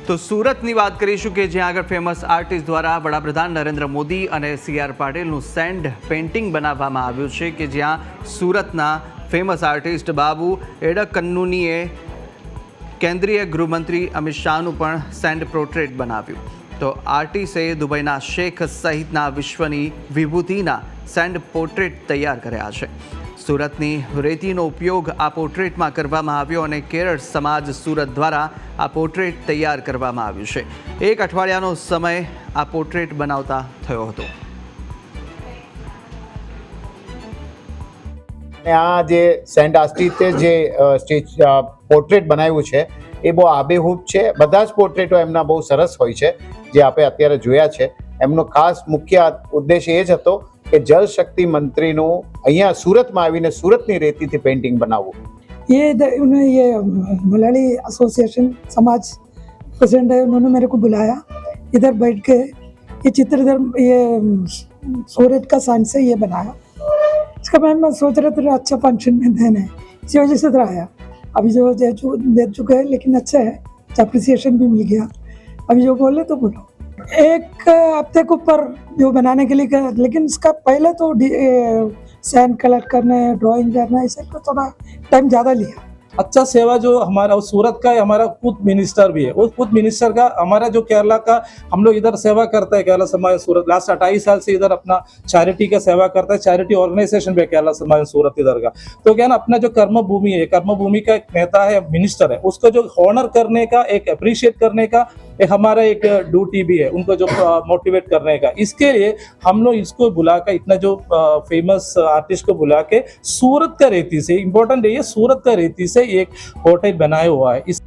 તો સુરતની વાત કરીશું કે જ્યાં આગળ ફેમસ આર્ટિસ્ટ દ્વારા વડાપ્રધાન નરેન્દ્ર મોદી અને CR પાટીલનું સેન્ડ પેઇન્ટિંગ બનાવવામાં આવ્યું છે કે જ્યાં સુરતના ફેમસ આર્ટિસ્ટ બાબુ એડકન્નુનીએ કેન્દ્રીય ગૃહમંત્રી અમિત શાહનું પણ સેન્ડ પોર્ટ્રેટ બનાવ્યું। તો આર્ટિસ્ટે દુબઈના શેખ સહિતના વિશ્વની વિભૂતિના સેન્ડ પોર્ટ્રેટ તૈયાર કર્યા છે। સુરતની રેતીનો ઉપયોગ આ પોર્ટ્રેટમાં કરવામાં આવ્યો અને કેરળ સમાજ સુરત દ્વારા આ પોર્ટ્રેટ તૈયાર કરવામાં આવ્યું છે। એક અઠવાડિયાનો સમય આ પોર્ટ્રેટ બનાવતા થયો હતો। આ જે સેન્ટ આર્ટિસ્ટે જે પોર્ટ્રેટ બનાવ્યું છે એ બહુ આબેહૂબ છે। બધા જ પોર્ટ્રેટો એમના બહુ સરસ હોય છે જે આપણે અત્યારે જોયા છે। એમનો ખાસ મુખ્ય ઉદ્દેશ એ જ હતો કે जल शक्ति मंत्री नो अहिया सूरत में आवीने सूरतनी रेती थी पेंटिंग बनावो। ये मलयाली एसोसिएशन समाज प्रेसिडेंट है, उन्होंने मेरे को बुलाया, इधर बैठ के ये चित्र इधर ये सूरत का साइन से ये बनाया। इसका मैं सोच रहा था अच्छा फंक्शन में देना है, इसी वजह से आया। अभी जो दे चुके हैं लेकिन अच्छा है, अप्रिसिएशन भी मिल गया। अभी जो बोले तो बोलो। एक हफ्ते के ऊपर जो बनाने के लिए कर, लेकिन इसका पहले तो सैंड कलर करने, ड्राइंग करना, इसे तो थोड़ा टाइम ज़्यादा लिया। अच्छा सेवा जो हमारा सूरत का है, हमारा खुद मिनिस्टर भी है, उस खुद मिनिस्टर का हमारा जो केरला का हम लोग इधर सेवा करते हैं। केरला समाज सूरत लास्ट 28 साल से इधर अपना चैरिटी का सेवा करता है, चैरिटी ऑर्गेनाइजेशन भी केरला समाज सूरत इधर का। तो क्या ना अपना जो कर्म भूमि है, कर्म भूमि का एक नेता है, मिनिस्टर है, उसको जो ऑनर करने का, एक अप्रिशिएट करने का एक हमारा एक ड्यूटी भी है, उनको जो मोटिवेट करने का। इसके लिए हम लोग इसको बुला कर, इतना जो फेमस आर्टिस्ट को बुला के सूरत का रेती से, इम्पोर्टेंट है ये, सूरत का रेती से एक पोर्ट्रेट बनाया हुआ है। इस